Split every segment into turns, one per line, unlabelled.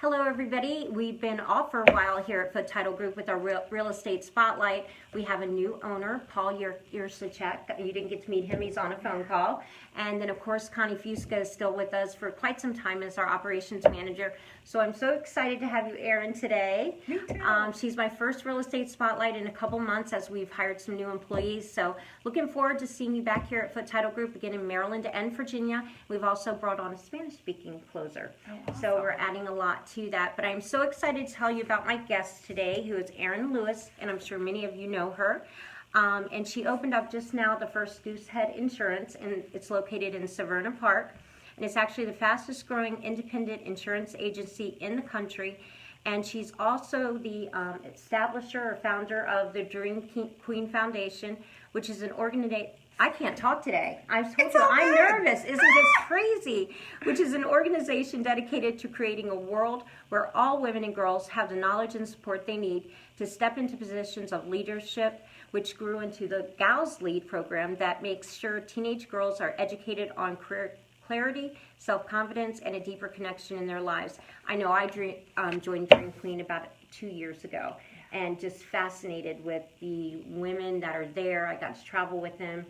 Hello, everybody. We've been off for a while here at Foot Title Group with our real estate spotlight. We have a new owner, Paul Yursacek. You didn't get to meet him. He's on a phone call. And then, of course, Connie Fusca is still with us for quite some time as our operations manager. So I'm so excited to have you, Erin, today.
Me too.
She's my first real estate spotlight in a couple months as we've hired some new employees. So looking forward to seeing you back here at Foot Title Group again in Maryland and Virginia. We've also brought on a Spanish-speaking closer.
Oh, awesome.
So we're adding a lot to that. But I'm so excited to tell you about my guest today, who is Erin Lewis, and I'm sure many of you know her. And she opened up just now the first Goosehead Insurance, and it's located in Severna Park. And it's actually the fastest growing independent insurance agency in the country. And she's also the establisher or founder of the Dream Queen Foundation, which is an organization. I can't talk today. I'm nervous. Isn't this crazy? Which is an organization dedicated to creating a world where all women and girls have the knowledge and support they need to step into positions of leadership, which grew into the Gals Lead program that makes sure teenage girls are educated on career clarity, self-confidence, and a deeper connection in their lives. I know I joined Dream Queen about 2 years ago, and just fascinated with the women that are there. I got to travel with them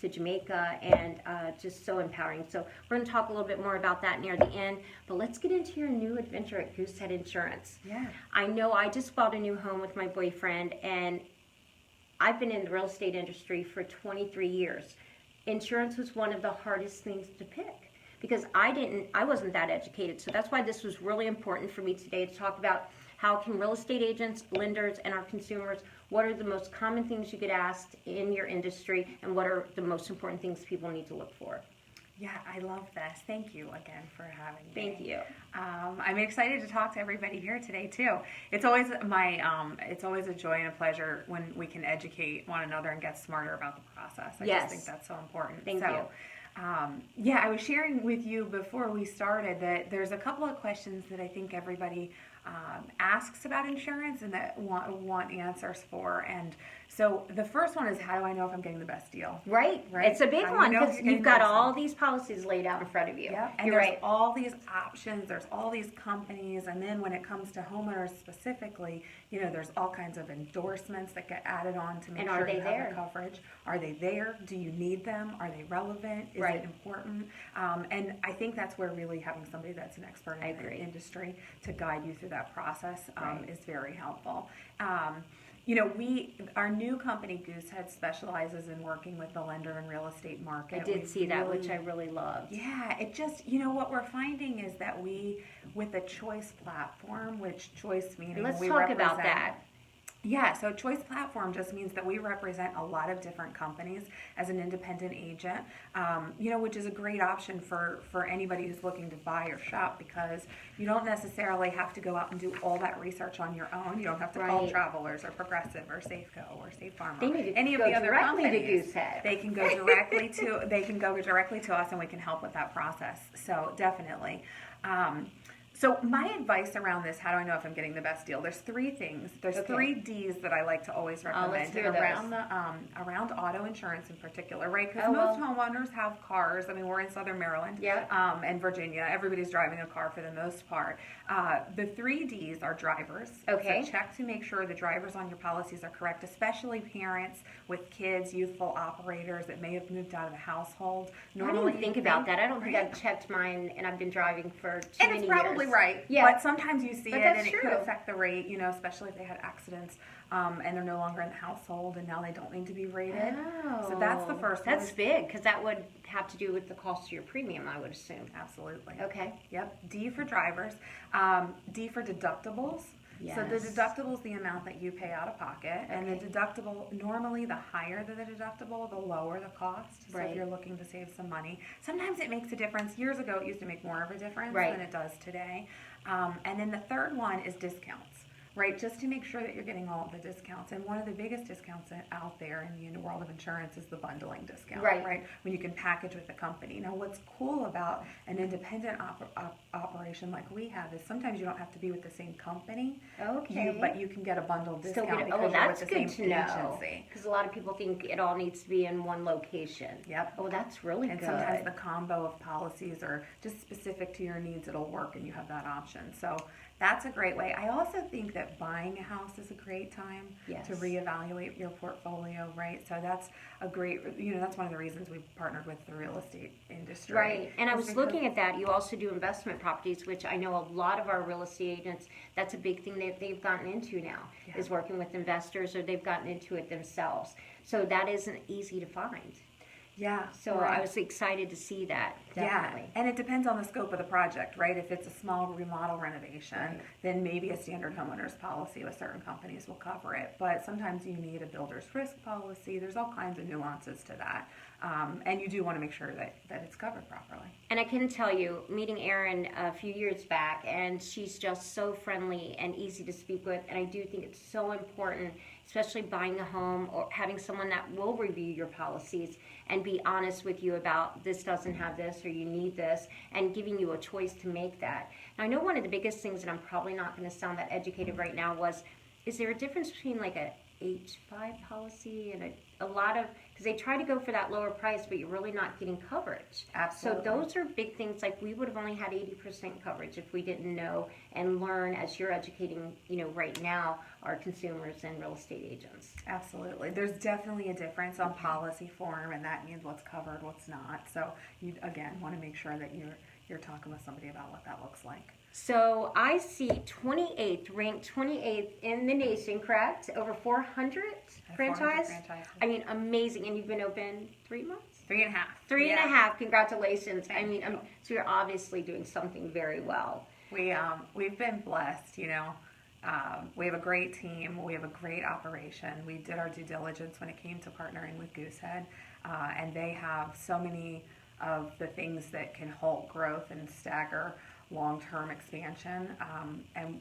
to Jamaica, and just so empowering. So we're going to talk a little bit more about that near the end, but let's get into your new adventure at Goosehead Insurance.
Yeah.
I know I just bought a new home with my boyfriend, and I've been in the real estate industry for 23 years. Insurance was one of the hardest things to pick because I wasn't that educated. So that's why this was really important for me today to talk about how can real estate agents, lenders, and our consumers, what are the most common things you get asked in your industry, and what are the most important things people need to look for.
Yeah, I love this. Thank you again for having me.
Thank you.
I'm excited to talk to everybody here today too. It's always it's always a joy and a pleasure when we can educate one another and get smarter about the process. I just think that's so important.
Thank you.
Yeah, I was sharing with you before we started that there's a couple of questions that I think everybody asks about insurance and that want answers for. And so the first one is, how do I know if I'm getting the best deal?
Right. It's a big one because you've got all these policies laid out in front of you.
Yeah. And there's all these options, there's all these companies, and then when it comes to homeowners specifically, there's all kinds of endorsements that get added on to make sure you have the coverage. Are they there? Do you need them? Are they relevant? Is it important? And I think that's where really having somebody that's an expert in the industry to guide you through that process is very helpful. Our new company, Goosehead, specializes in working with the lender and real estate market.
I did see that, which I really loved.
Yeah, it just, what we're finding is that with a choice platform, which choice meaning
let's
we
talk
represent,
about that.
Yeah, so choice platform just means that we represent a lot of different companies as an independent agent, which is a great option for anybody who's looking to buy or shop, because you don't necessarily have to go out and do all that research on your own. You don't have to call Travelers or Progressive or Safeco or State Farm or any of the other companies. They can go directly to us, and we can help with that process. So definitely. So my advice around this, how do I know if I'm getting the best deal? There's three things. There's 3 Ds that I like to always recommend around auto insurance in particular, right? Because most homeowners have cars. I mean, we're in Southern Maryland and Virginia. Everybody's driving a car for the most part. The 3 Ds are drivers.
Okay.
So check to make sure the drivers on your policies are correct, especially parents with kids, youthful operators that may have moved out of the household.
Normally, I didn't think about that. I don't think I've checked mine, and I've been driving for too many years.
And it's probably right.
Yeah.
But sometimes you see it, and it could affect the rate, especially if they had accidents and they're no longer in the household, and now they don't need to be rated.
Oh.
So that's the first one.
That's big, because that would have to do with the cost of your premium, I would assume.
Absolutely.
Okay.
Yep. D for drivers. D for deductibles.
Yes.
So the deductible is the amount that you pay out of pocket, and the deductible, normally the higher the deductible, the lower the cost. So if you're looking to save some money, sometimes it makes a difference. Years ago, it used to make more of a difference than it does today. And then the third one is discounts. Right, just to make sure that you're getting all of the discounts. And one of the biggest discounts out there in the world of insurance is the bundling discount, right? When you can package with a company. Now, what's cool about an independent operator situation like we have is sometimes you don't have to be with the same company.
Okay.
But you can get a bundle
Still
discount
get it.
because
Oh,
you're with
that's
the
good
same
to know.
agency.
Because a lot of people think it all needs to be in one location.
Yep.
Oh, that's really
And
good.
sometimes the combo of policies are just specific to your needs. It'll work, and you have that option. So that's a great way. I also think that buying a house is a great time
Yes.
to reevaluate your portfolio, right? So that's a great, that's one of the reasons we've partnered with the real estate industry.
Right, and I
Is
was
because-
looking at that. You also do investment properties, which I know a lot of our real estate agents, that's a big thing that they've gotten into now,
Yeah.
is working with investors, or they've gotten into it themselves. So that isn't easy to find.
Yeah.
So
right.
I was excited to see that, definitely.
Yeah, and it depends on the scope of the project, right? If it's a small remodel renovation,
Right.
then maybe a standard homeowner's policy with certain companies will cover it. But sometimes you need a builder's risk policy. There's all kinds of nuances to that. And you do want to make sure that it's covered properly.
And I can tell you, meeting Erin a few years back, and she's just so friendly and easy to speak with, and I do think it's so important, especially buying a home or having someone that will review your policies and be honest with you about this doesn't have this or you need this, and giving you a choice to make that. Now, I know one of the biggest things, and I'm probably not going to sound that educated right now, is there a difference between like a H5 policy and a lot of, because they try to go for that lower price, but you're really not getting coverage.
Absolutely.
So those are big things. Like, we would have only had 80% coverage if we didn't know and learn, as you're educating, right now, our consumers and real estate agents.
Absolutely. There's definitely a difference on policy form, and that means what's covered, what's not. So you, again, want to make sure that you're talking with somebody about what that looks like.
So I see 28th, ranked 28th in the nation, correct? Over 400 franchise?
franchises.
I mean, amazing. And you've been open 3 months?
3.5.
Three and a
Yeah.
half. Congratulations.
Thank you.
So you're obviously doing something very well.
We've been blessed, we have a great team. We have a great operation. We did our due diligence when it came to partnering with Goosehead, and they have so many of the things that can halt growth and stagger long-term expansion. And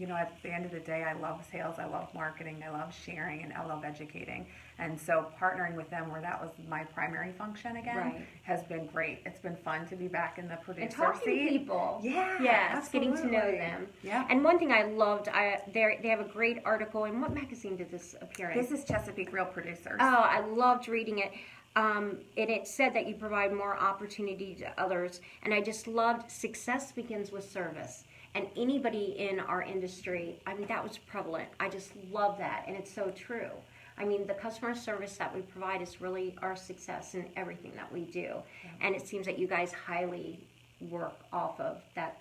at the end of the day, I love sales, I love marketing, I love sharing, and I love educating. And so partnering with them, where that was my primary function again,
Right.
has been great. It's been fun to be back in the producer
And talking to
seat.
people.
Yeah,
Yes, getting to know
absolutely.
them.
Yeah.
And one thing I loved, they have a great article. In what magazine did this appear in?
This is Chesapeake Real Producers.
Oh, I loved reading it. And it said that you provide more opportunity to others. And I just loved success begins with service. And anybody in our industry, that was prevalent. I just love that. And it's so true. The customer service that we provide is really our success in everything that we do.
Yeah.
And it seems that you guys highly work off of that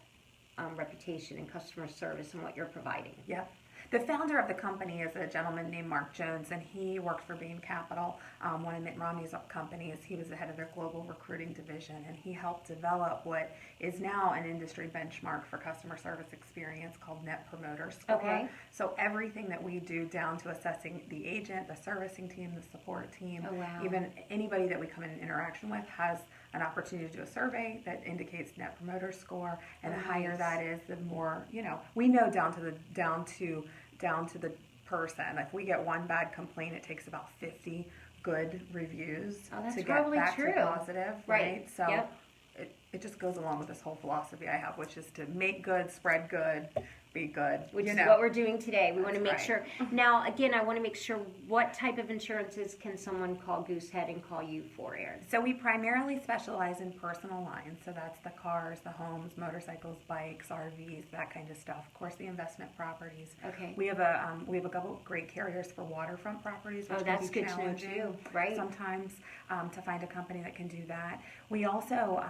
reputation and customer service and what you're providing.
Yep. The founder of the company is a gentleman named Mark Jones, and he worked for Bain Capital, one of Mitt Romney's companies. He was the head of their global recruiting division, and he helped develop what is now an industry benchmark for customer service experience called Net Promoter Score.
Okay.
So everything that we do, down to assessing the agent, the servicing team, the support team,
Oh, wow.
even anybody that we come in interaction with, has an opportunity to do a survey that indicates Net Promoter Score, and the higher
Nice.
that is, the more, we know down to the person. If we get one bad complaint, it takes about 50 good reviews
Oh, that's
to get
probably
back
true.
to positive,
Right.
So
Yep.
it just goes along with this whole philosophy I have, which is to make good, spread good, be good.
Which is what we're doing today. We want to
That's
make
right.
sure. Now, again, I want to make sure, what type of insurances can someone call Goosehead and call you for, Erin?
So we primarily specialize in personal lines. So that's the cars, the homes, motorcycles, bikes, RVs, that kind of stuff. Of course, the investment properties.
Okay.
We have a couple of great carriers for waterfront properties, which
Oh,
can
that's
be
good to know,
challenging
too. Right.
sometimes to find a company that can do that. We also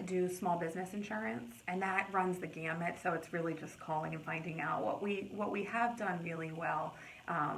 do small business insurance, and that runs the gamut. So it's really just calling and finding out what we have done really well,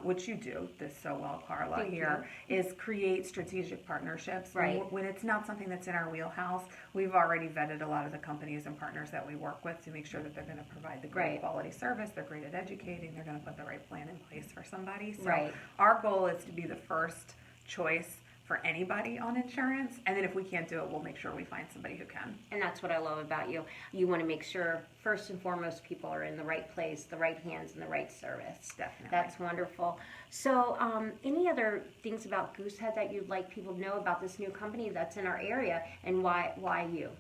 which you do this so well, Carla,
Thank
here, is create strategic partnerships.
Right.
When it's not something that's in our wheelhouse, we've already vetted a lot of the companies and partners that we work with to make sure that they're going to provide the great
Right.
quality service, they're great at educating, they're going to put the right plan in place for somebody. So
Right.
our goal is to be the first choice for anybody on insurance, and then if we can't do it, we'll make sure we find somebody who can.
And that's what I love about you. You want to make sure, first and foremost, people are in the right place, the right hands, and the right service.
Definitely.
That's wonderful. So, any other things about Goosehead that you'd like people to know about this new company that's in our area, and why you?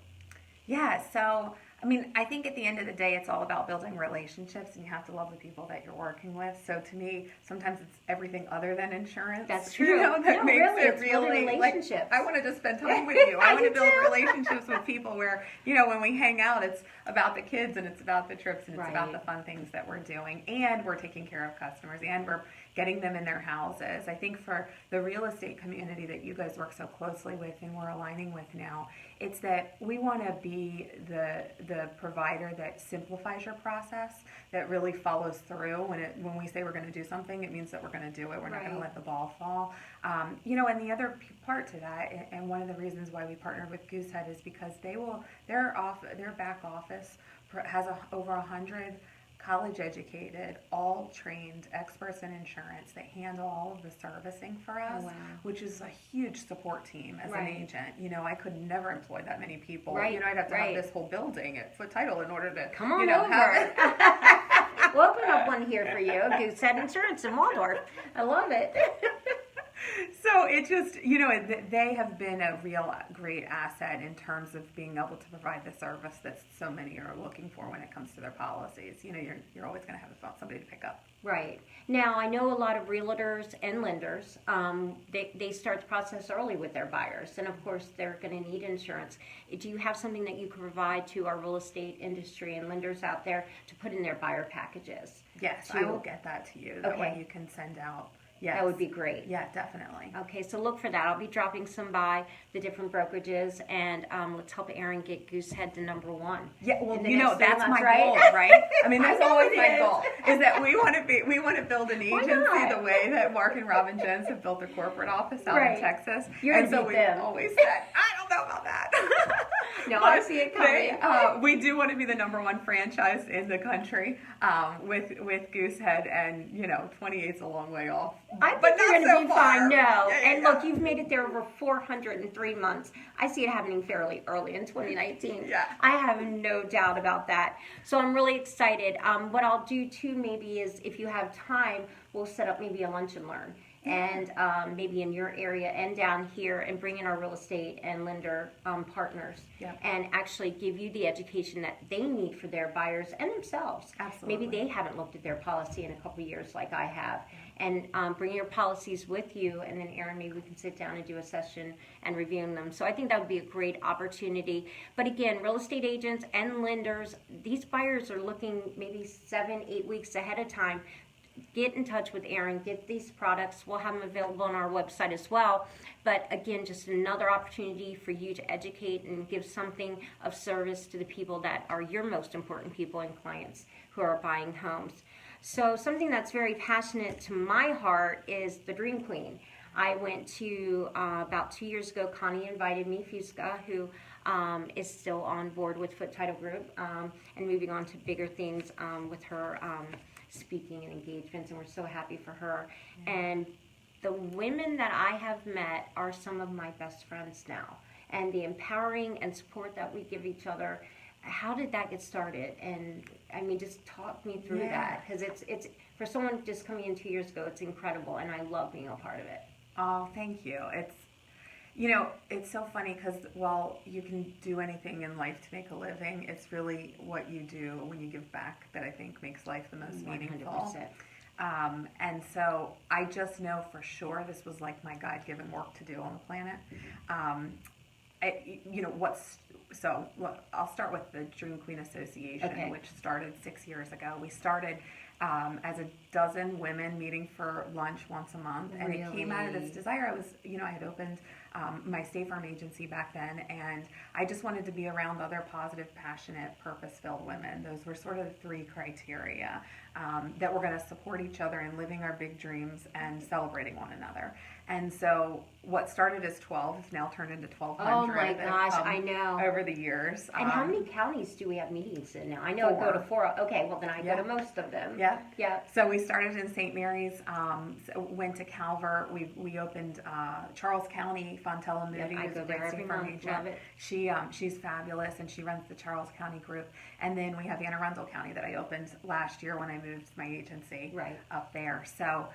Yeah, so I mean, I think at the end of the day, it's all about building relationships, and you have to love the people that you're working with. So to me, sometimes it's everything other than insurance.
That's true.
You know, that
No,
makes
really,
it
it's building
really like
relationships.
I want to just spend time with you. I want
I
to build
do.
relationships with people where, you know, when we hang out, it's about the kids and it's about the trips and it's about
Right.
the fun things that we're doing, and we're taking care of customers, and we're getting them in their houses. I think for the real estate community that you guys work so closely with and we're aligning with now, it's that we want to be the provider that simplifies your process, that really follows through. When we say we're going to do something, it means that we're going to do it. We're not going to
Right.
let the ball fall. You know, and the other part to that, and one of the reasons why we partnered with Goosehead is because their back office has over 100 college-educated, all trained experts in insurance that handle all of the servicing for us,
Oh, wow.
which is a huge support team as
Right.
an agent. You know, I could never employ that many people.
Right,
You know, I'd have to
right.
have this whole building at Foot Title in order to,
Come on
you know,
over.
have it.
We'll open up one here for you. Goosehead Insurance in Waldorf. I love it.
So it just, you know, they have been a real great asset in terms of being able to provide the service that so many are looking for when it comes to their policies. You know, you're always going to have somebody to pick up.
Right. Now, I know a lot of realtors and lenders, they start the process early with their buyers. And, of course, they're going to need insurance. Do you have something that you can provide to our real estate industry and lenders out there to put in their buyer packages?
Yes,
To-
I will get that to you. That way
Okay.
you can send out. Yes.
That would be great.
Yeah, definitely.
Okay, so look for that. I'll be dropping some by the different brokerages, and let's help Aaron get Goosehead to #1.
Yeah, well,
in the
you know,
next 3
that's
months,
my
right?
goal, right? I mean, that's
I know
always
it
my
is.
goal, is that we want to build an
Why
agency
not?
the way that Mark and Robin Jones have built a corporate office out
Right.
in Texas.
You're
and
gonna
so
beat
we've
them.
always said, I don't know about that.
No,
But
I see it coming.
we do want to be the #1 franchise in the country with Goosehead, and you know, 28's a long way off.
I think
but
you're
not
going to
so
be
far.
fine. No.
Yeah,
And
yeah.
look, you've made it there over 403 months. I see it happening fairly early in 2019.
Yeah.
I have no doubt about that. So I'm really excited. What I'll do too maybe is if you have time, we'll set up maybe a lunch and learn. And maybe in your area and down here, and bring in our real estate and lender partners,
Yep.
and actually give you the education that they need for their buyers and themselves.
Absolutely.
Maybe they haven't looked at their policy in a couple of years like I have, and bring your policies with you, and then Aaron, maybe we can sit down and do a session and reviewing them. So I think that would be a great opportunity. But again, real estate agents and lenders, these buyers are looking maybe 7-8 weeks ahead of time. Get in touch with Aaron, get these products. We'll have them available on our website as well. But again, just another opportunity for you to educate and give something of service to the people that are your most important people and clients who are buying homes. So something that's very passionate to my heart is the Dream Queen. I went to, about 2 years ago, Connie invited me, Fusca, who is still on board with Foot Title Group, and moving on to bigger things with her speaking and engagements, and we're so happy for her. And the women that I have met are some of my best friends now. And the empowering and support that we give each other, how did that get started? And I mean, just talk me through
Yeah.
that, because it's for someone just coming in 2 years ago, it's incredible, and I love being a part of it.
Oh, thank you. You know, it's so funny because while you can do anything in life to make a living, it's really what you do when you give back that I think makes life the most meaningful.
100%.
And so I just know for sure this was like my God-given work to do on the planet. I'll start with the Dream Queen Association,
Okay.
which started 6 years ago. We started as a dozen women meeting for lunch once a month, and it came out of this
Really?
desire. I had opened my State Farm agency back then, and I just wanted to be around other positive, passionate, purpose-filled women. Those were sort of the 3 criteria that we're going to support each other in living our big dreams and celebrating one another. And so what started as 12 has now turned into 1,200.
Oh my
that have
gosh,
come
I know.
Over the years.
And how many counties do we have meetings in now? I know I go to 4. Okay, well then I
Yeah.
go to most of them.
Yeah.
Yeah.
So we started in St. Mary's, went to Calvert. We opened Charles County. Fontella Moody
I
is
go
a
there
great
every
State Farm
month.
agent.
Love it.
She's fabulous, and she runs the Charles County group. And then we have Anne Arundel County that I opened last year when I moved my agency
Right.
up there. So,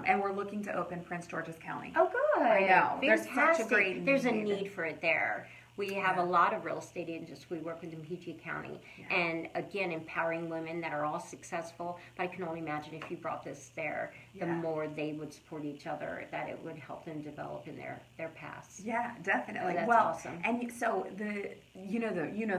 and we're looking to open Prince George's County.
Oh, good.
I know. There's such a
Fantastic.
great
There's a
need.
need for it there. We have
Yeah.
a lot of real estate agents. We work with in PG County.
Yeah.
And again, empowering women that are all successful. But I can only imagine if you brought this there, the
Yeah.
more they would support each other, that it would help them develop in their paths.
Yeah, definitely.
That's
well,
awesome.
and so the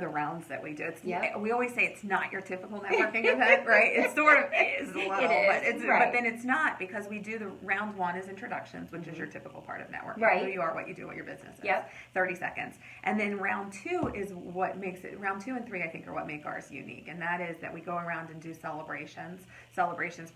rounds that we do. It's
Yep.
we always say it's not your typical networking event, right? It sort of is a little, but
is,
it's
right.
but then it's not, because we do the round one is introductions, which is your typical part of networking.
Right.
Who you are, what you do, what your business is.
Yep.
30 seconds. And then round two is what makes it, round 2 and 3 I think are what make ours unique. And that is that we go around and do celebrations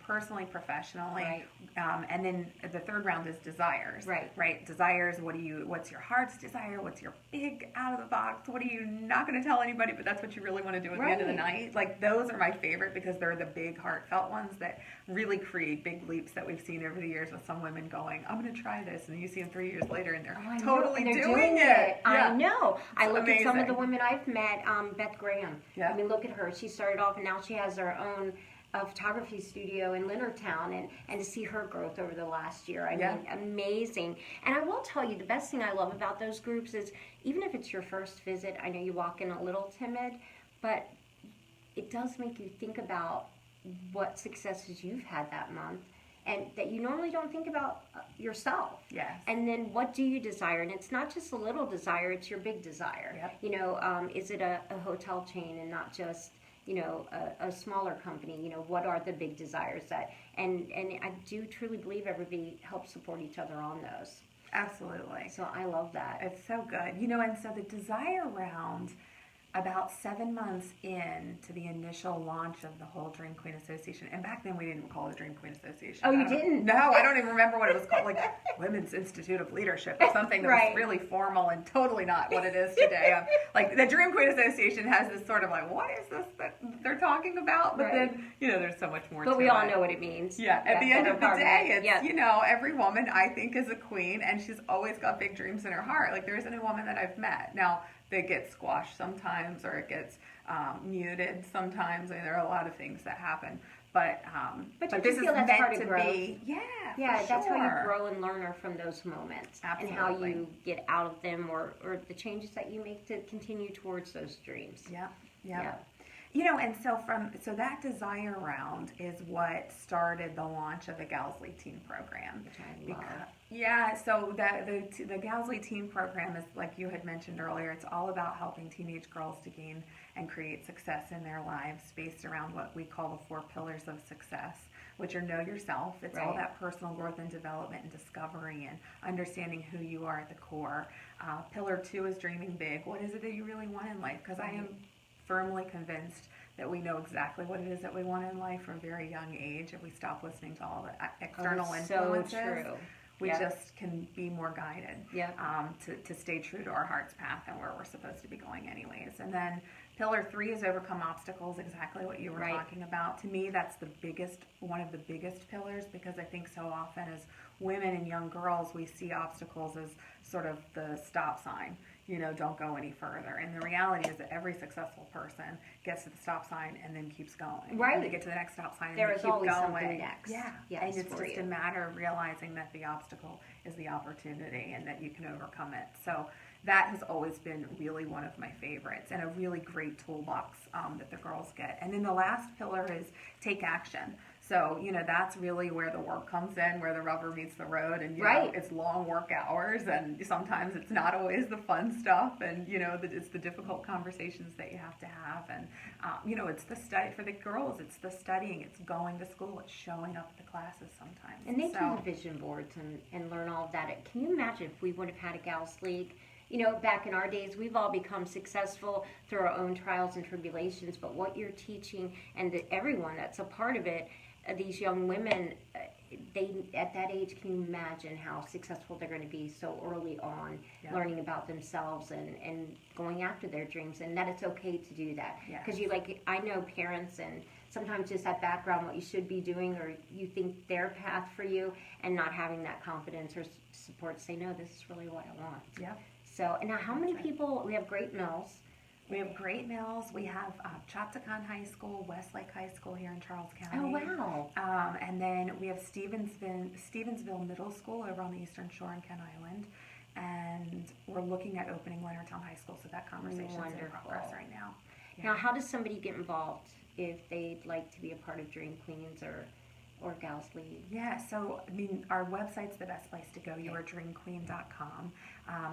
personally, professionally.
Right.
And then the third round is desires. Right. Desires, what's your heart's desire? What's your big out of the box? What are you not going to tell anybody, but that's what you really want to do at the end of the night? Like, those are my favorite, because they're the big heartfelt ones that really create big leaps that we've seen over the years with some women going, I'm going to try this. And you see them 3 years later and they're totally
They're
doing it.
I know. I look at some of
amazing.
the women I've met, Beth Graham.
Yeah.
I mean, look at her. She started off and now she has her own photography studio in Leonardtown, and to see her growth over the last year, I mean, amazing. And I will tell you, the best thing I love about those groups is, even if it's your first visit, I know you walk in a little timid, but it does make you think about what successes you've had that month, and that you normally don't think about yourself.
Yes.
And then what do you desire? And it's not just a little desire, it's your big desire.
Yep.
You know, is it a hotel chain and not just, you know, a smaller company? You know, what are the big desires that, and I do truly believe everybody helps support each other on those.
Absolutely.
So I love that.
It's so good. You know, and so the desire round, about 7 months in to the initial launch of the whole Dream Queen Association, and back then we didn't call it Dream Queen Association.
Oh, you didn't?
No, I don't even remember what it was called, like Women's Institute of Leadership or something that
Right.
was really formal and totally not what it is today. Like, the Dream Queen Association has this sort of like, what is this that they're talking about? But
Right.
then, you know, there's so much more to
But
it.
we all know what it means.
Yeah, at the end of the day, it's,
yeah.
you know, every woman, I think, is a queen, and she's always got big dreams in her heart. Like, there isn't a woman that I've met. Now, they get squashed sometimes, or it gets muted sometimes. I mean, there are a lot of things that happen. But
you
this is
feel that's
meant
part of
to
growth.
be,
Yeah,
for
that's how you
sure.
grow and learn from those moments. And how
Absolutely.
you get out of them, or the changes that you make to continue towards those dreams.
Yeah.
Yeah.
You know, and so that desire round is what started the launch of the Gals League Teen Program.
Which I love.
Yeah, so the Gals League Teen Program is, like you had mentioned earlier, it's all about helping teenage girls to gain and create success in their lives based around what we call the 4 pillars of success, which are know yourself. It's all
Right.
that personal growth and development and discovery and understanding who you are at the core. Pillar 2 is dreaming big. What is it that you really want in life? Because I am firmly convinced that we know exactly what it is that we want in life from a very young age. If we stop listening to all the external influences,
So true.
we
Yeah.
just can be more guided
Yeah.
to stay true to our heart's path and where we're supposed to be going anyways. And then pillar 3 is overcome obstacles, exactly what you were
Right.
talking about. To me, that's one of the biggest pillars, because I think so often as women and young girls, we see obstacles as sort of the stop sign. You know, don't go any further. And the reality is that every successful person gets to the stop sign and then keeps going.
Right.
And they get to the next stop sign and
There
they
is
keep
always
going.
something next.
Yeah.
Yes,
And it's
for
just
you.
a matter of realizing that the obstacle is the opportunity and that you can overcome it. So that has always been really one of my favorites, and a really great toolbox that the girls get. And then the last pillar is take action. So, you know, that's really where the work comes in, where the rubber meets the road, and, you
Right.
know, it's long work hours, and sometimes it's not always the fun stuff, and, you know, it's the difficult conversations that you have to have, and, you know, it's the study for the girls, it's the studying, it's going to school, it's showing up at the classes sometimes.
And they
So-
do the vision boards and learn all of that. Can you imagine if we would have had a Gals League? You know, back in our days, we've all become successful through our own trials and tribulations, but what you're teaching, and everyone that's a part of it, these young women, they at that age, can you imagine how successful they're going to be so early on,
Yeah.
learning about themselves and going after their dreams, and that it's okay to do that.
Yes.
Because I know parents, and sometimes just that background, what you should be doing, or you think their path for you, and not having that confidence or support, say, no, this is really what I want.
Yeah.
So, and now how many people, we have Great Mills.
We have Great Mills. We have Chopticon High School, Westlake High School here in Charles County.
Oh, wow.
And then we have Stevensville Middle School over on the Eastern Shore in Kent Island. and we're looking at opening Leonardtown High School, so that conversation's in
Wonderful.
progress right now.
Now, how does somebody get involved if they'd like to be a part of Dream Queens or Gals League?
Yeah, so I mean, our website's the best place to go, yourdreamqueen.com.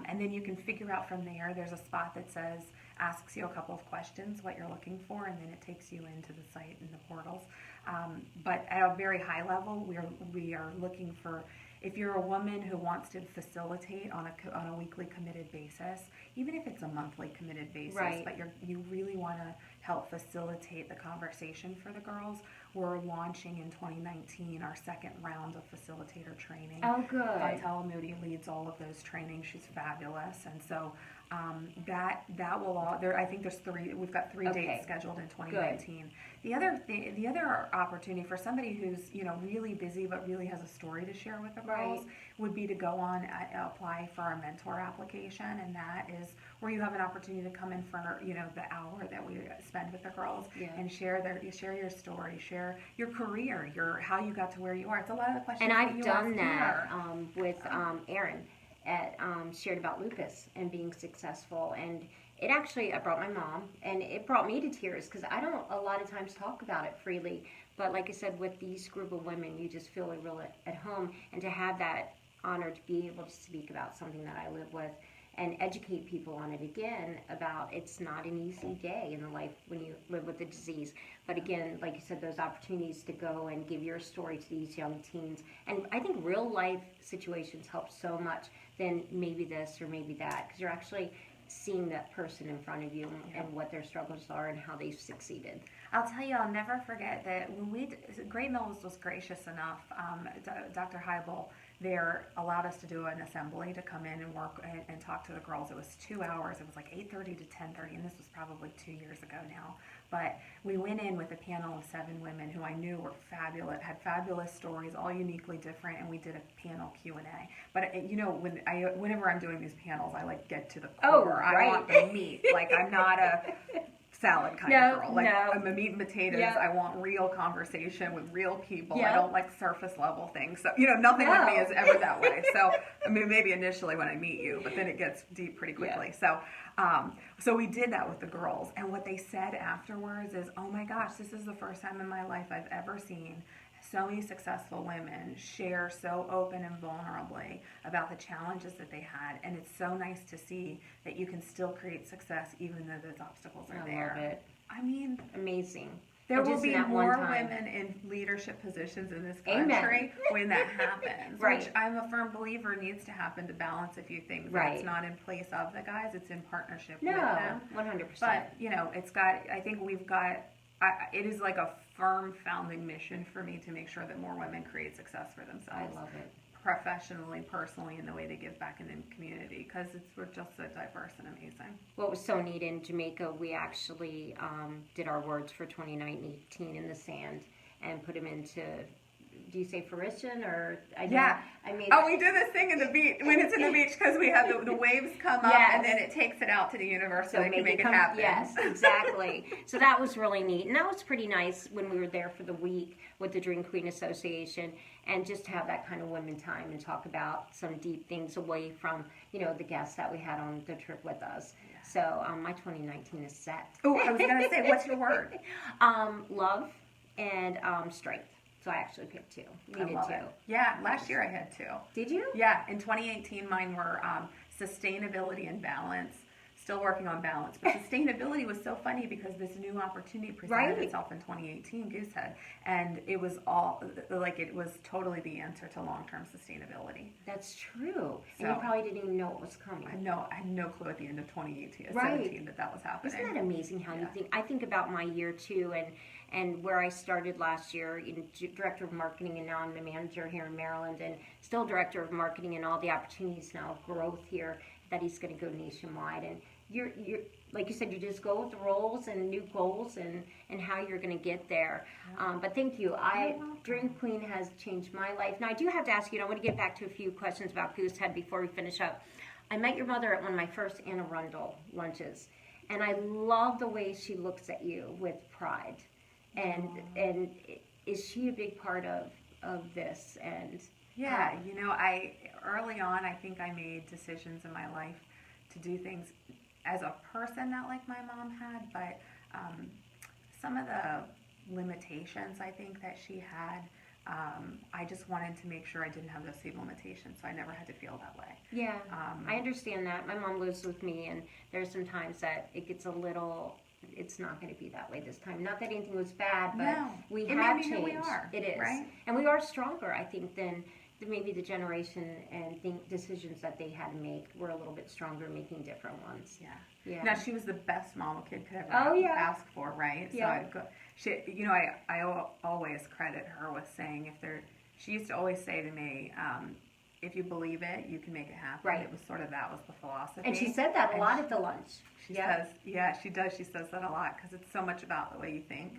And then you can figure out from there, there's a spot that says, asks you a couple of questions, what you're looking for, and then it takes you into the site and the portals. But at a very high level, we are looking for, if you're a woman who wants to facilitate on a weekly committed basis, even if it's a monthly committed basis,
Right.
but you really want to help facilitate the conversation for the girls, we're launching in 2019 our second round of facilitator training.
Oh, good.
Vitella Moody leads all of those trainings. She's fabulous, and so that will all. There, I think there's three. We've got three
Okay.
dates scheduled in 2019. The other opportunity for somebody who's really busy but really has a story to share with the girls
Right.
would be to go on apply for our mentor application, and that is where you have an opportunity to come in for the hour that we spend with the girls
Yeah.
and share your story, share your career, how you got to where you are. It's a lot of the questions
And
that
I've
you
done
ask
that
here.
with Erin at shared about lupus and being successful, and it actually brought my mom, and it brought me to tears because I don't a lot of times talk about it freely. But like I said, with these group of women, you just feel real at home, and to have that honor to be able to speak about something that I live with and educate people on it again about it's not an easy day in the life when you live with the disease. But again, like you said, those opportunities to go and give your story to these young teens. And I think real life situations help so much than maybe this or maybe that, because you're actually seeing that person in front of you and what their struggles are and how they've succeeded.
I'll tell you, I'll never forget that when Great Mills was gracious enough, Dr. Heibel there allowed us to do an assembly to come in and work and talk to the girls. It was 2 hours. It was like 8:30 to 10:30, and this was probably 2 years ago now. But we went in with a panel of 7 women who I knew were fabulous, had fabulous stories, all uniquely different, and we did a panel Q&A. But whenever I'm doing these panels, I get to the core. I want the meat. I'm not a salad kind of girl. I'm a meat and potatoes.
Yep.
I want real conversation with real people.
Yep.
I don't like surface level things. So, nothing with me is ever that way. So, maybe initially when I meet you, but then it gets deep pretty quickly.
Yeah.
So we did that with the girls. And what they said afterwards is, oh my gosh, this is the first time in my life I've ever seen so many successful women share so open and vulnerably about the challenges that they had, and it's so nice to see that you can still create success even though those obstacles are there.
I love it.
I mean,
amazing.
There
And
will
just
be
in that
more
one time.
women in leadership positions in this
Amen.
country when that happens,
Right.
which I'm a firm believer needs to happen to balance a few things.
Right.
It's not in place of the guys; it's in partnership
No,
with them.
100%.
But it's got. I think we've got. It is like a firm founding mission for me to make sure that more women create success for
I
themselves,
love it.
professionally, personally, in the way they give back in the community, because we're just so diverse and amazing.
What was so neat in Jamaica, we actually did our words for 2019 in the sand and put them into, do you say fruition or?
We do this thing in the beach when it's in the beach because we have the waves come up and then it takes it out to the universe so they can make it happen.
Yes, exactly. So that was really neat, and that was pretty nice when we were there for the week with the Dream Queen Association, and just to have that kind of women time and talk about some deep things away from the guests that we had on the trip with us. So my 2019 is set.
Oh, I was gonna say, what's your word?
Love and strength. So I actually picked 2. We did 2.
Yeah, last year I had 2.
Did you?
Yeah, in 2018 mine were sustainability and balance. Still working on balance, but sustainability was so funny because this new opportunity presented itself in 2018, Goosehead, and it was all it was totally the answer to long-term sustainability.
That's true. And you probably didn't even know it was coming.
I had no clue at the end of 2018, 17 that was happening.
Isn't that amazing how you think? I think about my year too, and where I started last year, director of marketing, and now I'm the manager here in Maryland, and still director of marketing, and all the opportunities now of growth here that he's going to go nationwide. And you're like you said, you just go with the roles and new goals and how you're going to get there. But thank you. Dream Queen has changed my life. Now I do have to ask you, and I want to get back to a few questions about Goosehead before we finish up. I met your mother at one of my first Anne Arundel lunches, and I love the way she looks at you with pride. And is she a big part of this? And
Yeah, you know, early on, I think I made decisions in my life to do things as a person, not like my mom had, but some of the limitations I think that she had, I just wanted to make sure I didn't have those same limitations, so I never had to feel that way.
Yeah, I understand that. My mom lives with me, and there's some times that it gets a little. It's not going to be that way this time. Not that anything was bad, but
No,
we
it
have
made me who
changed.
we are,
It is,
right?
and we are stronger, I think, than maybe the generation and decisions that they had to make. We're a little bit stronger, making different ones.
Yeah.
Yeah.
Now she was the best mom a kid could ever
Oh, yeah.
ask for, right?
Yeah.
So she, you know, I always credit her with saying she used to always say to me, if you believe it, you can make it happen.
Right.
It was sort of, that was the philosophy.
And she said that a lot at the lunch.
She says, yeah, she does. She says that a lot because it's so much about the way you think.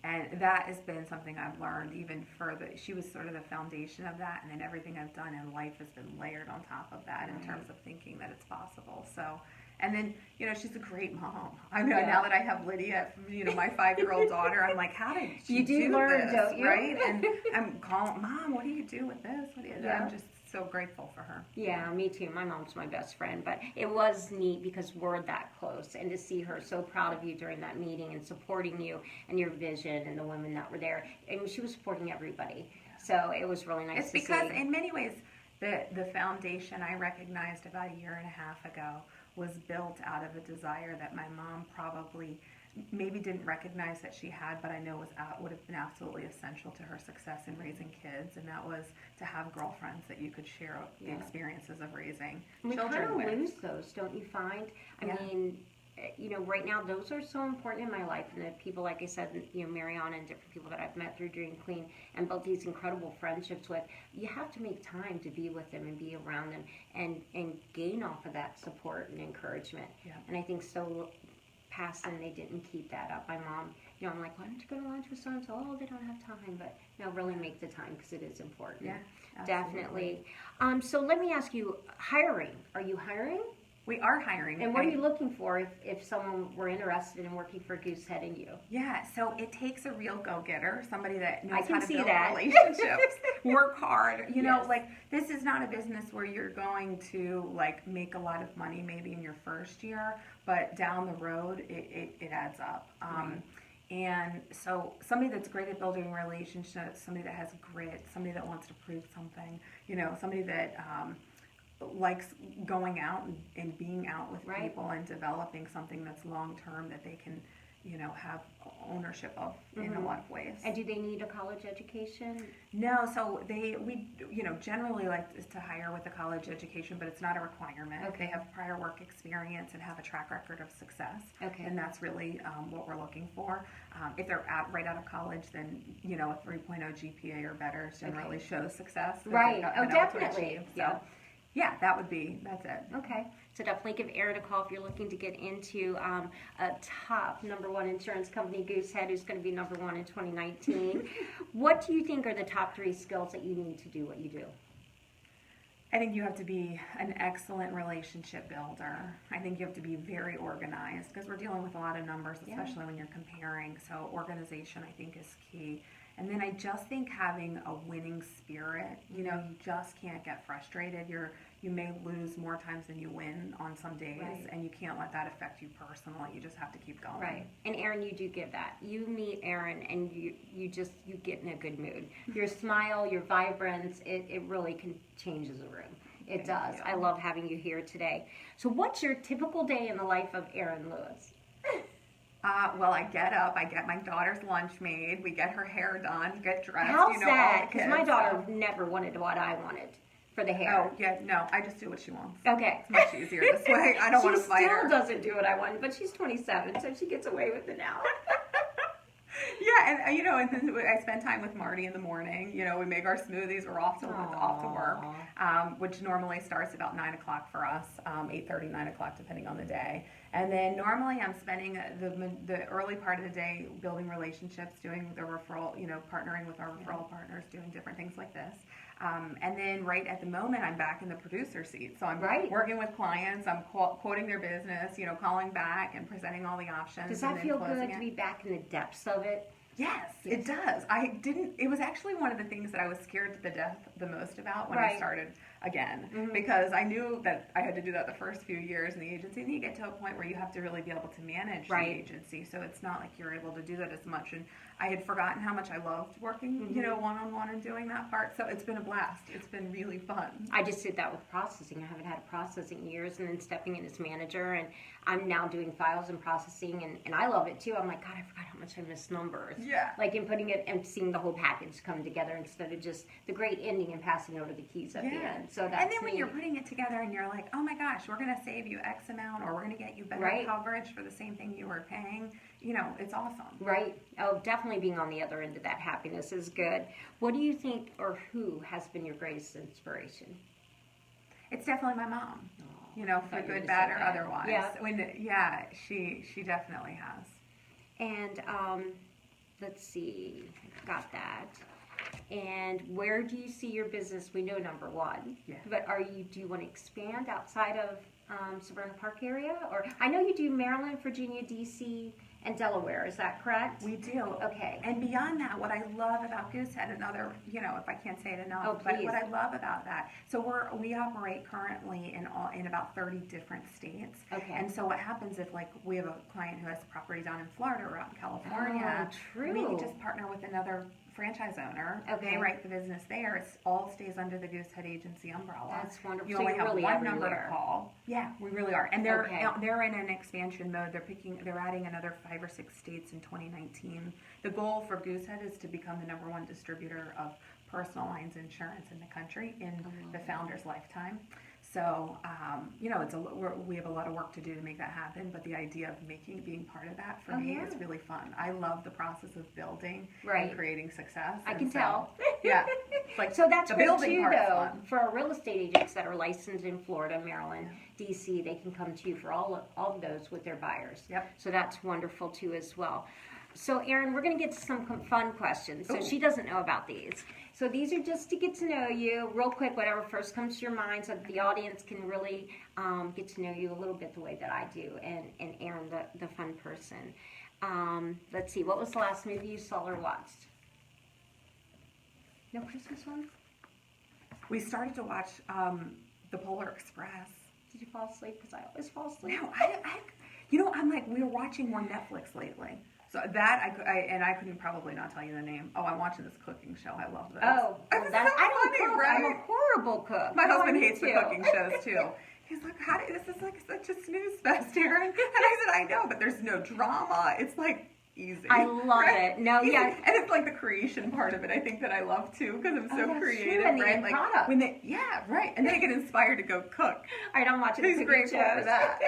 And that has been something I've learned even further. She was sort of the foundation of that, and then everything I've done in life has been layered on top of that in terms of thinking that it's possible. So, and then, you know, she's a great mom. I mean, now that I have Lydia, you know, my 5-year-old daughter, I'm like, how did she
You do learn,
this,
don't you?
right? And I'm calling, Mom, what do you do with this? What do you do?
Yeah.
I'm just so grateful for her.
Yeah, me too. My mom's my best friend, but it was neat because we're that close, and to see her so proud of you during that meeting and supporting you and your vision and the women that were there. And she was supporting everybody, so it was really nice
It's
to see.
because in many ways, the foundation I recognized about a year and a half ago was built out of a desire that my mom probably maybe didn't recognize that she had, but I know would have been absolutely essential to her success in raising kids, and that was to have girlfriends that you could share the experiences of raising
we
children
kind
with.
of lose those, don't you find? I mean, you know, right now those are so important in my life, and the people, like I said, you know, Mariana and different people that I've met through Dream Clean and built these incredible friendships with, you have to make time to be with them and be around them and gain off of that support and encouragement.
Yeah.
And I think so past then they didn't keep that up. My mom, you know, I'm like, why don't you go to lunch with so-and-so? Oh, they don't have time, but you know, really make the time because it is important.
Yeah,
definitely. So let me ask you, hiring. Are you hiring?
We are hiring.
And what are you looking for if someone were interested in working for Goosehead and you?
Yeah, so it takes a real go-getter, somebody that knows
I can
how to
see
build
that.
relationships, work hard. You know,
Yes.
like this is not a business where you're going to like make a lot of money maybe in your first year, but down the road it adds up. And so somebody that's great at building relationships, somebody that has grit, somebody that wants to prove something, you know, somebody that likes going out and being out with people and developing something that's long term that they can, you know, have ownership of in a lot of ways.
And do they need a college education?
No, so we you know, generally like to hire with a college education, but it's not a requirement.
Okay.
They have prior work experience and have a track record of success.
Okay.
And that's really what we're looking for. If they're right out of college, then, you know, a 3.0 GPA or better generally shows success. that
Right.
they've
Oh,
been able to
definitely.
achieve. So,
Yeah.
yeah, that's it.
Okay, so definitely give Erin a call if you're looking to get into a top #1 insurance company, Goosehead, who's going to be #1 in 2019. What do you think are the top 3 skills that you need to do what you do?
I think you have to be an excellent relationship builder. I think you have to be very organized because we're dealing with a lot of numbers, especially when you're comparing. So organization, I think, is key. And then I just think having a winning spirit, you know, you just can't get frustrated. You may lose more times than you win on some days, and you can't let that affect you personally. You just have to keep going.
Right. And Erin, you do give that. You meet Erin and you get in a good mood. Your smile, your vibrance, it really can changes a room. It does. I love having you here today. So what's your typical day in the life of Erin Lewis?
Well, I get up, I get my daughter's lunch made, we get her hair done, get dressed.
How's
you know,
that? Because my
kids,
daughter never wanted what I wanted for the hair.
Oh, yeah, no, I just do what she wants.
Okay.
It's much easier this way. I don't want to fight her.
She still doesn't do what I want, but she's 27, so she gets away with it now.
Yeah, and you know, and then I spend time with Marty in the morning. You know, we make our smoothies. We're off to work, which normally starts about 9 o'clock for us, 8:30, 9 o'clock, depending on the day. And then normally I'm spending the early part of the day building relationships, doing the referral, you know, partnering with our referral partners, doing different things like this. And then right at the moment, I'm back in the producer seat. So I'm
Right.
working with clients. I'm quoting their business, calling back and presenting all the options.
Does
and
that
then
feel
closing
good
it.
to be back in the depths of it?
Yes, it does. It was actually one of the things that I was scared to the death the most about when
Right.
I started again,
Mhm.
because I knew that I had to do that the first few years in the agency, and then you get to a point where you have to really be able to manage
Right.
the agency, so it's not like you're able to do that as much, and I had forgotten how much I loved working,
Mhm.
one-on-one and doing that part, so it's been a blast. It's been really fun.
I just did that with processing. I haven't had a processing in years, and then stepping in as manager, and I'm now doing files and processing, and I love it too. I'm like, God, I forgot how much I miss numbers.
Yeah.
Like inputting it and seeing the whole package come together instead of just the great ending and passing over the keys at the end. So that's
and then when
neat.
you're putting it together and you're like, oh my gosh, we're going to save you X amount, or we're going to get you better
Right.
coverage for the same thing you were paying, it's awesome.
Right. Oh, definitely being on the other end of that happiness is good. What do you think, or who has been your greatest inspiration?
It's definitely my mom,
I
for
thought you were
good,
gonna
bad,
say
or
that.
otherwise.
Yeah.
She definitely has.
And let's see, got that. And where do you see your business? We know number one.
Yeah.
But do you want to expand outside of Severna Park area? Or I know you do Maryland, Virginia, DC, and Delaware. Is that correct?
We do.
Okay.
And beyond that, what I love about Goosehead, another, if I can't say it enough,
Oh,
but
please.
what I love about that, so we operate currently in about 30 different states.
Okay.
And so what happens if, like, we have a client who has property down in Florida or out in California,
Oh, true.
we just partner with another franchise owner.
Okay.
They write the business there. It all stays under the Goosehead Agency umbrella.
That's wonderful.
You
So
only
you're
have
really
one number
everywhere.
to call. Yeah, we really are. And they're
Okay.
they're in an expansion mode. They're adding another 5 or 6 states in 2019. The goal for Goosehead is to become the #1 distributor of personal lines insurance in the country in the founder's lifetime. So, we have a lot of work to do to make that happen, but the idea of being part of that for me is really fun. I love the process of building
Right.
and creating success.
I
and
can
so,
tell.
Yeah. It's like
So that's
the
great
building
too,
part's
though.
fun.
For our real estate agents that are licensed in Florida, Maryland, DC, they can come to you for all of those with their buyers.
Yep.
So that's wonderful too as well. So Erin, we're going to get to some fun questions. So
Ooh.
she doesn't know about these. So these are just to get to know you real quick, whatever first comes to your mind, so that the audience can really get to know you a little bit the way that I do, and Erin, the fun person. Let's see, what was the last movie you saw or watched? No Christmas ones?
We started to watch The Polar Express.
Did you fall asleep? Because I always fall asleep.
No, I'm like, we were watching more Netflix lately. So that I couldn't probably not tell you the name. Oh, I'm watching this cooking show. I love this.
Oh,
It's
that's,
so
I don't
funny,
cook.
right?
I'm a horrible cook.
My
No, I
husband
need
hates the
to.
cooking shows too. He's like, this is like such a snooze fest, Erin. And I said, I know, but there's no drama. It's like easy.
I love it. No,
Easy.
yeah.
And it's like the creation part of it, I think, that I love too, because I'm so
that's
creative,
true, and the
right?
end
Like
product.
and then I get inspired to go cook.
I don't watch the
He's
cooking
grateful for
shows.
that.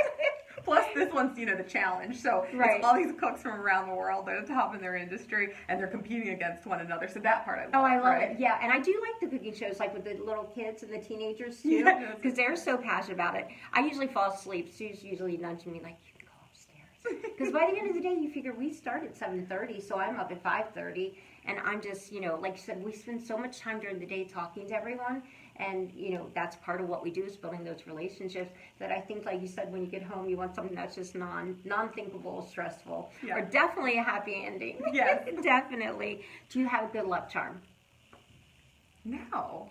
Plus, this one's, the challenge. So
Right.
it's all these cooks from around the world that are top in their industry, and they're competing against one another. So that part I love.
Oh, I love
right?
it. Yeah, and I do like the cooking shows, like with the little kids and the teenagers too,
Yes.
because they're so passionate about it. I usually fall asleep. Sue's usually nudging me like, "You can go upstairs," because by the end of the day, you figure we start at 7:30, so I'm up at 5:30, and I'm just, like you said, we spend so much time during the day talking to everyone. And, that's part of what we do is building those relationships that I think, like you said, when you get home, you want something that's just non-thinkable, stressful,
Yeah.
or definitely a happy ending.
Yes.
Definitely. Do you have a good luck charm?
No.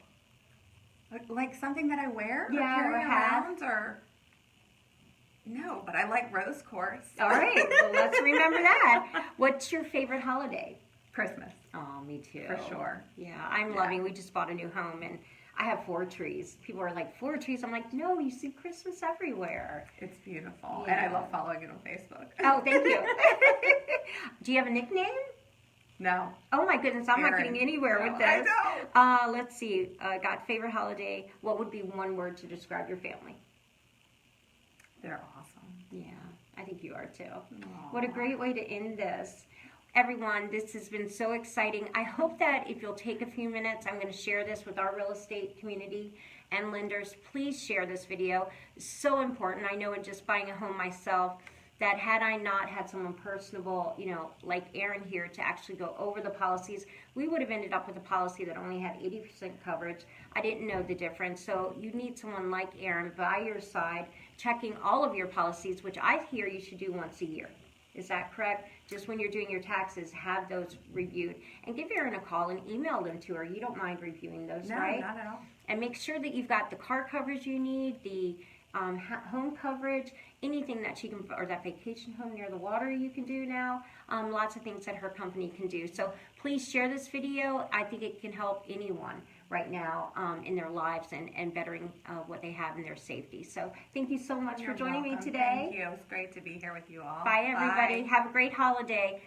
Like something that I wear?
Yeah,
or carry
or have.
around? Or... No, but I like rose quartz.
All right. Well, let's remember that. What's your favorite holiday?
Christmas.
Oh, me too.
For sure.
Yeah, I'm loving. We just bought a new home, and I have 4 trees. People are like, 4 trees? I'm like, no, you see Christmas everywhere.
It's beautiful.
Yeah.
And I love following it on Facebook.
Oh, thank you. Do you have a nickname?
No.
Oh my goodness, I'm not
Erin.
getting anywhere
No,
with this.
I know.
Let's see. Got favorite holiday. What would be one word to describe your family?
They're awesome.
Yeah, I think you are too.
Aw.
What a great way to end this. Everyone, this has been so exciting. I hope that if you'll take a few minutes, I'm going to share this with our real estate community and lenders. Please share this video. It's so important. I know in just buying a home myself that had I not had someone personable, like Aaron here to actually go over the policies, we would have ended up with a policy that only had 80% coverage. I didn't know the difference. So you need someone like Aaron by your side, checking all of your policies, which I hear you should do once a year. Is that correct? Just when you're doing your taxes, have those reviewed. And give Erin a call and email them to her. You don't mind reviewing those,
No,
right?
not at all.
And make sure that you've got the car coverage you need, the home coverage, anything that she can, or that vacation home near the water you can do now. Lots of things that her company can do. So please share this video. I think it can help anyone right now in their lives and bettering what they have in their safety. So thank you so much
You're
for joining me
welcome.
today.
Thank you. It was great to be here with you all.
Bye, everybody.
Bye.
Have a great holiday.